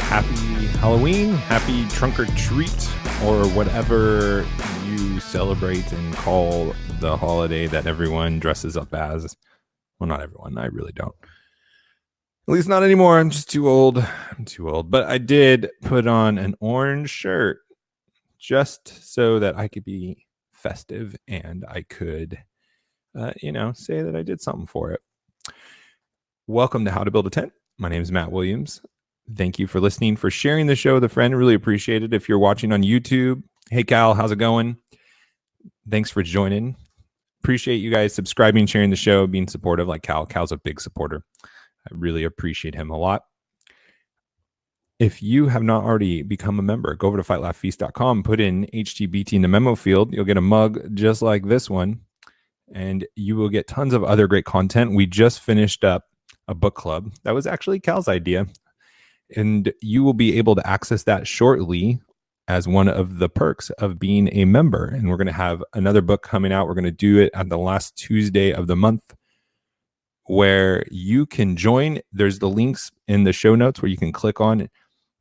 Happy Halloween, happy trunk or treat, or whatever you celebrate and call the holiday that everyone dresses up as. Well, not everyone. I really don't. At least not anymore. I'm just too old. But I did put on an orange shirt just so that I could be festive and I could, say that I did something for it. Welcome to How to Build a Tent. My name is Matt Williams. Thank you for listening, for sharing the show with a friend. Really appreciate it. If you're watching on YouTube, hey, Cal, how's it going? Thanks for joining. Appreciate you guys subscribing, sharing the show, being supportive like Cal. Cal's a big supporter. I really appreciate him a lot. If you have not already become a member, go over to fightlaughfeast.com, put in HtBT in the memo field. You'll get a mug just like this one, and you will get tons of other great content. We just finished up a book club. That was actually Cal's idea. And you will be able to access that shortly as one of the perks of being a member. And we're going to have another book coming out. We're going to do it on the last Tuesday of the month, where you can join. There's the links in the show notes where you can click on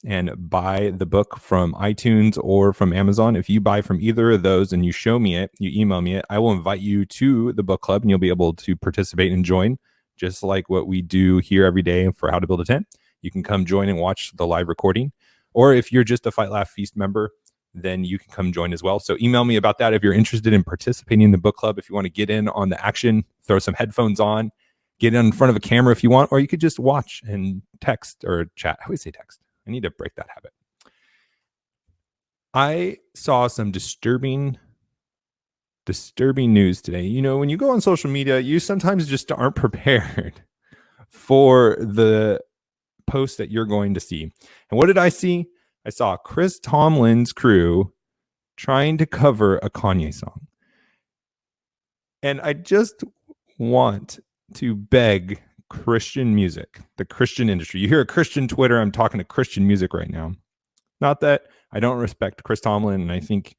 and buy the book from iTunes or from Amazon. If you buy from either of those and you show me it, you email me it, I will invite you to the book club and you'll be able to participate and join, just like what we do here every day for How to Build a Tent. You can come join and watch the live recording. Or if you're just a Fight Laugh Feast member, then you can come join as well. So email me about that if you're interested in participating in the book club. If you want to get in on the action, throw some headphones on, get in front of a camera if you want, or you could just watch and text or chat. I always say text. I need to break that habit. I saw some disturbing news today. You know, when you go on social media, you sometimes just aren't prepared for the post that you're going to see. And what did I see? I saw Chris Tomlin's crew trying to cover a Kanye song. And I just want to beg Christian music, the Christian industry. You hear a Christian Twitter, I'm talking to Christian music right now. Not that I don't respect Chris Tomlin, and I think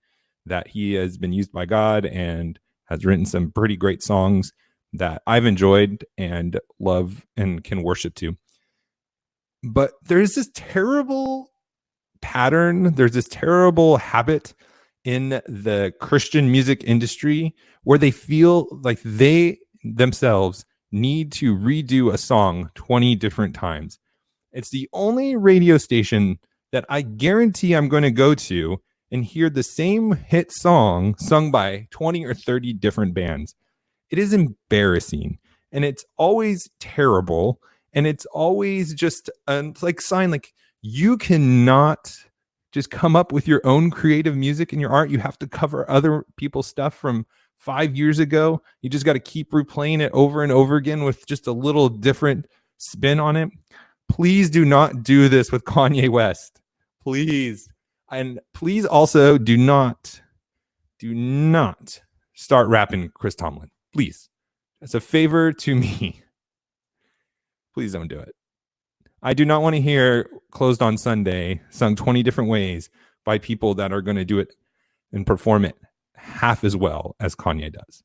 that he has been used by God and has written some pretty great songs that I've enjoyed and love and can worship to. But there's this terrible pattern, there's this terrible habit in the Christian music industry where they feel like they themselves need to redo a song 20 different times. It's the only radio station that I guarantee I'm going to go to and hear the same hit song sung by 20 or 30 different bands. It is embarrassing, and it's always terrible. And it's always just like sign, like you cannot just come up with your own creative music in your art. You have to cover other people's stuff from 5 years ago. You just got to keep replaying it over and over again with just a little different spin on it. Please do not do this with Kanye West. Please. And please also do not start rapping Chris Tomlin. Please. It's a favor to me. Please don't do it. I do not want to hear Closed on Sunday sung 20 different ways by people that are going to do it and perform it half as well as Kanye does.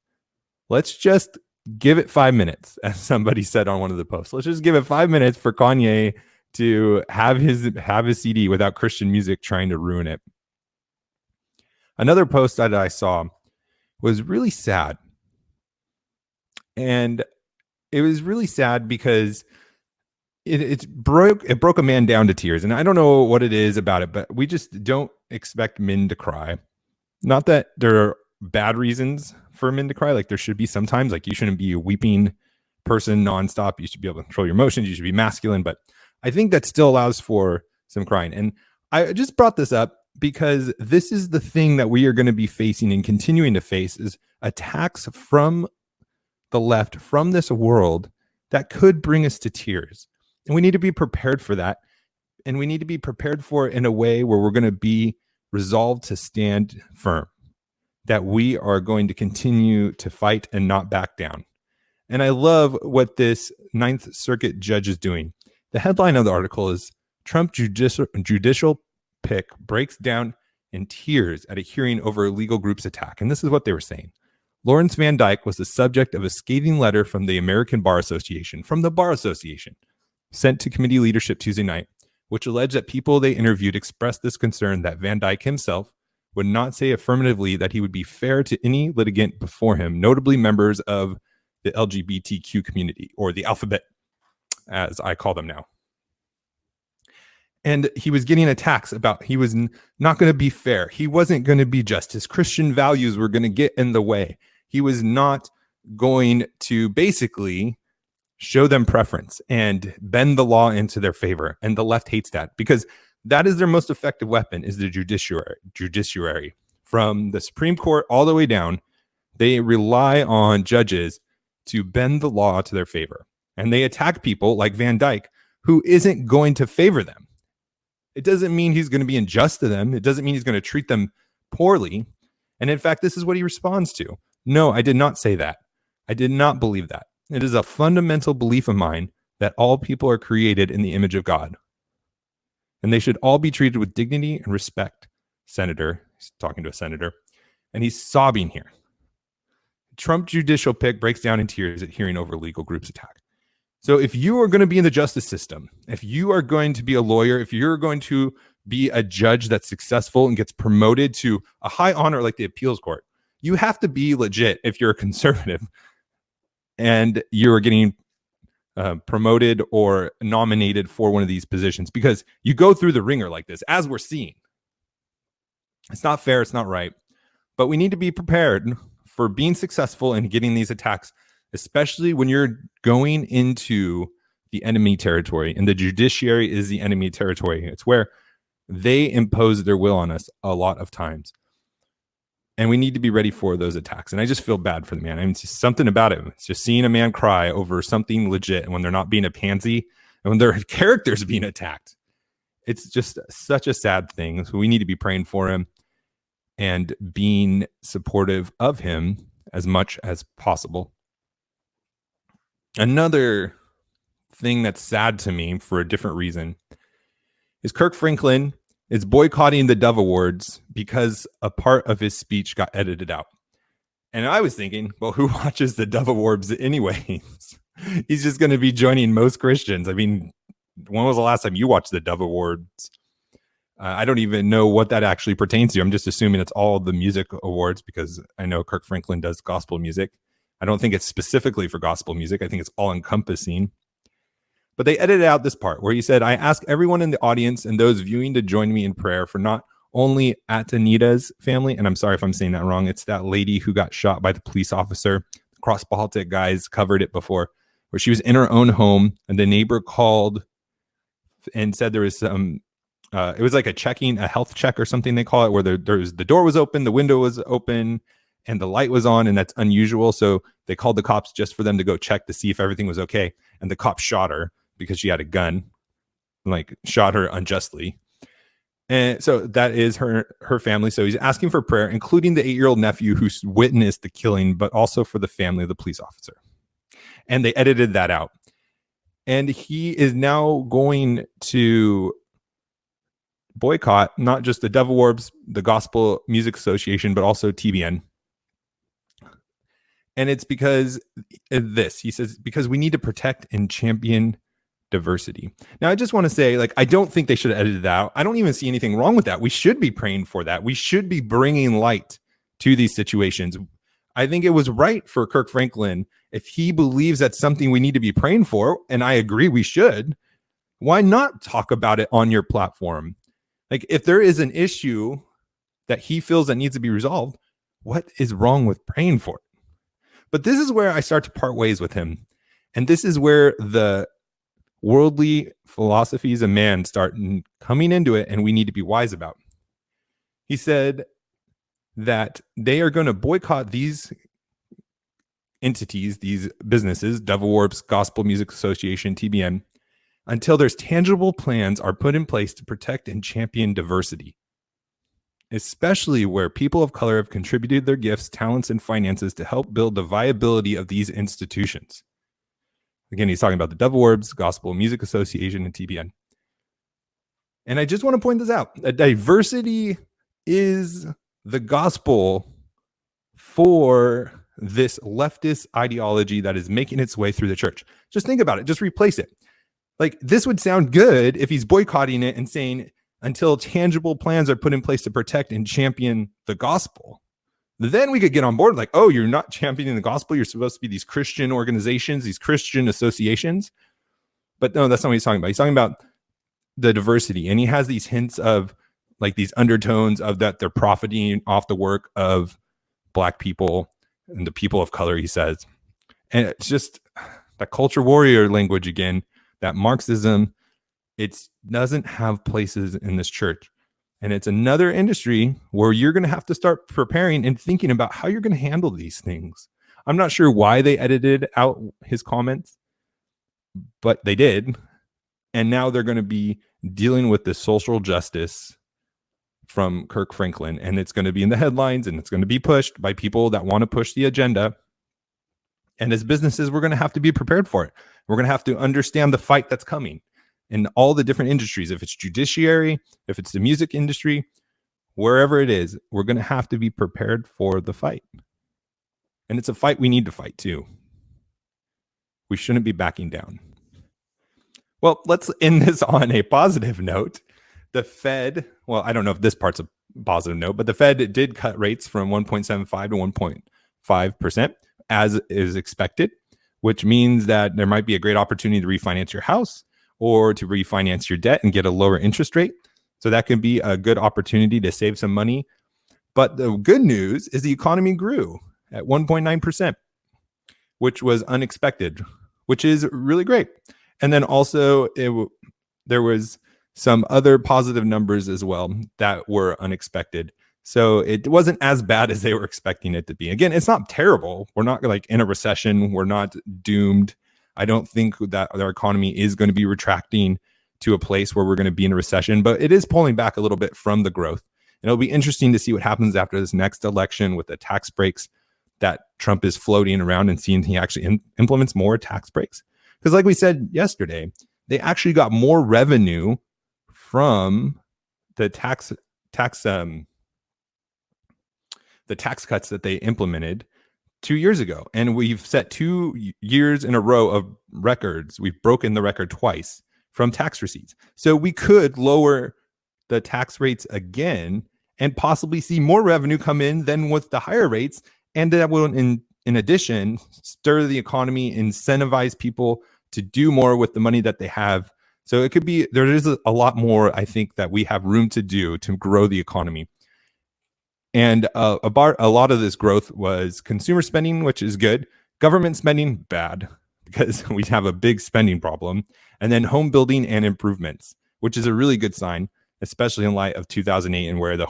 Let's just give it 5 minutes, as somebody said on one of the posts. Let's just give it 5 minutes for Kanye to have his CD without Christian music trying to ruin it. Another post that I saw was really sad. And it was really sad because it broke a man down to tears. And I don't know what it is about it, but we just don't expect men to cry. Not that there are bad reasons for men to cry. Like there should be sometimes, like you shouldn't be a weeping person nonstop. You should be able to control your emotions. You should be masculine. But I think that still allows for some crying. And I just brought this up because this is the thing that we are going to be facing and continuing to face, is attacks from the left, from this world, that could bring us to tears. And we need to be prepared for that. And we need to be prepared for it in a way where we're going to be resolved to stand firm, that we are going to continue to fight and not back down. And I love what this Ninth Circuit judge is doing. The headline of the article is Trump judicial pick breaks down in tears at a hearing over a legal group's attack. And this is what they were saying. Lawrence Van Dyke was the subject of a scathing letter from the American Bar Association, sent to committee leadership Tuesday night, which alleged that people they interviewed expressed this concern that Van Dyke himself would not say affirmatively that he would be fair to any litigant before him, notably members of the LGBTQ community, or the alphabet, as I call them now. And he was getting attacks about he was not going to be fair. He wasn't going to be just. His Christian values were going to get in the way. He was not going to basically show them preference and bend the law into their favor. And the left hates that because that is their most effective weapon, is the judiciary. From the Supreme Court all the way down, they rely on judges to bend the law to their favor. And they attack people like Van Dyke, who isn't going to favor them. It doesn't mean he's going to be unjust to them. It doesn't mean he's going to treat them poorly. And in fact, this is what he responds to. No, I did not say that. I did not believe that. It is a fundamental belief of mine that all people are created in the image of God, and they should all be treated with dignity and respect. Senator, he's talking to a senator, and he's sobbing here. Trump judicial pick breaks down in tears at hearing over legal groups attack. So if you are going to be in the justice system, if you are going to be a lawyer, if you're going to be a judge that's successful and gets promoted to a high honor like the appeals court, you have to be legit if you're a conservative and you're getting promoted or nominated for one of these positions, because you go through the ringer like this, as we're seeing. It's not fair. It's not right. But we need to be prepared for being successful and getting these attacks, especially when you're going into the enemy territory, and the judiciary is the enemy territory. It's where they impose their will on us a lot of times. And we need to be ready for those attacks. And I just feel bad for the man. I mean, it's just something about it. It's just seeing a man cry over something legit, and when they're not being a pansy, and when their character's being attacked. It's just such a sad thing. So we need to be praying for him and being supportive of him as much as possible. Another thing that's sad to me for a different reason is Kirk Franklin is boycotting the Dove Awards because a part of his speech got edited out. And I was thinking, well, who watches the Dove Awards anyways? He's just going to be joining most Christians. I mean, when was the last time you watched the Dove Awards? I don't even know what that actually pertains to. I'm just assuming it's all the music awards, because I know Kirk Franklin does gospel music. I don't think it's specifically for gospel music. I think it's all encompassing. But they edited out this part where he said, I ask everyone in the audience and those viewing to join me in prayer for not only Antonita's family, and I'm sorry if I'm saying that wrong. It's that lady who got shot by the police officer. Cross Politic guys covered it before, where she was in her own home and the neighbor called and said there was some, it was like a health check or something they call it, where the door was open, the window was open, and the light was on, and that's unusual. So they called the cops just for them to go check to see if everything was okay. And the cops shot her because she had a gun, like shot her unjustly. And so that is her family. So he's asking for prayer, including the 8-year-old nephew who witnessed the killing, but also for the family of the police officer. And they edited that out. And he is now going to boycott not just the Dove Awards, the Gospel Music Association, but also TBN. And it's because of this. He says, because we need to protect and champion diversity. Now, I just want to say, I don't think they should have edited that out. I don't even see anything wrong with that. We should be praying for that. We should be bringing light to these situations. I think it was right for Kirk Franklin, if he believes that's something we need to be praying for, and I agree we should, why not talk about it on your platform? If there is an issue that he feels that needs to be resolved, what is wrong with praying for it? But this is where I start to part ways with him. And this is where the worldly philosophies of man start coming into it, and we need to be wise about. He said that they are going to boycott these entities, these businesses, Dove Awards, Gospel Music Association, TBN, until there's tangible plans are put in place to protect and champion diversity, especially where people of color have contributed their gifts, talents, and finances to help build the viability of these institutions. Again, he's talking about the Dove Awards, Gospel Music Association, and TBN. And I just want to point this out. Diversity is the gospel for this leftist ideology that is making its way through the church. Just think about it. Just replace it. Like, this would sound good if he's boycotting it and saying until tangible plans are put in place to protect and champion the gospel. Then we could get on board like, oh, you're not championing the gospel. You're supposed to be these Christian organizations, these Christian associations. But no, that's not what he's talking about. He's talking about the diversity. And he has these hints of like these undertones of that they're profiting off the work of Black people and the people of color, he says. And it's just that culture warrior language again, that Marxism, it doesn't have places in this church. And it's another industry where you're going to have to start preparing and thinking about how you're going to handle these things. I'm not sure why they edited out his comments, but they did. And now they're going to be dealing with the social justice from Kirk Franklin. And it's going to be in the headlines and it's going to be pushed by people that want to push the agenda. And as businesses, we're going to have to be prepared for it. We're going to have to understand the fight that's coming in all the different industries. If it's judiciary, if it's the music industry, wherever it is, we're going to have to be prepared for the fight. And it's a fight we need to fight too. We shouldn't be backing down. Well, let's end this on a positive note. The Fed, well, I don't know if this part's a positive note, but the Fed did cut rates from 1.75 to 1.5% as is expected, which means that there might be a great opportunity to refinance your house or to refinance your debt and get a lower interest rate. So that can be a good opportunity to save some money. But the good news is the economy grew at 1.9%, which was unexpected, which is really great. And then also there was some other positive numbers as well that were unexpected. So it wasn't as bad as they were expecting it to be. Again, it's not terrible. We're not like in a recession. We're not doomed. I don't think that our economy is going to be retracting to a place where we're going to be in a recession, but it is pulling back a little bit from the growth. And it'll be interesting to see what happens after this next election with the tax breaks that Trump is floating around and seeing he actually implements more tax breaks. Because like we said yesterday, they actually got more revenue from the tax cuts that they implemented 2 years ago. And we've set 2 years in a row of records. We've broken the record twice from tax receipts. So we could lower the tax rates again and possibly see more revenue come in than with the higher rates. And that will, in addition, stir the economy, incentivize people to do more with the money that they have. So it could be, there is a lot more, I think, that we have room to do to grow the economy. And a lot of this growth was consumer spending, which is good. Government spending, bad, because we have a big spending problem. And then home building and improvements, which is a really good sign, especially in light of 2008 and where the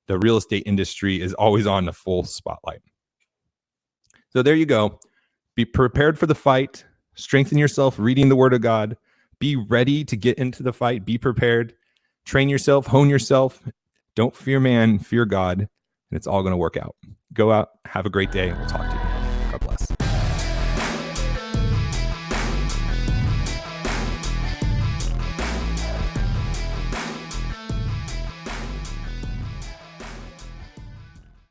real estate industry is always on the full spotlight. So there you go. Be prepared for the fight. Strengthen yourself reading the Word of God. Be ready to get into the fight. Be prepared. Train yourself. Hone yourself. Don't fear man. Fear God. And it's all going to work out. Go out. Have a great day. We'll talk to you.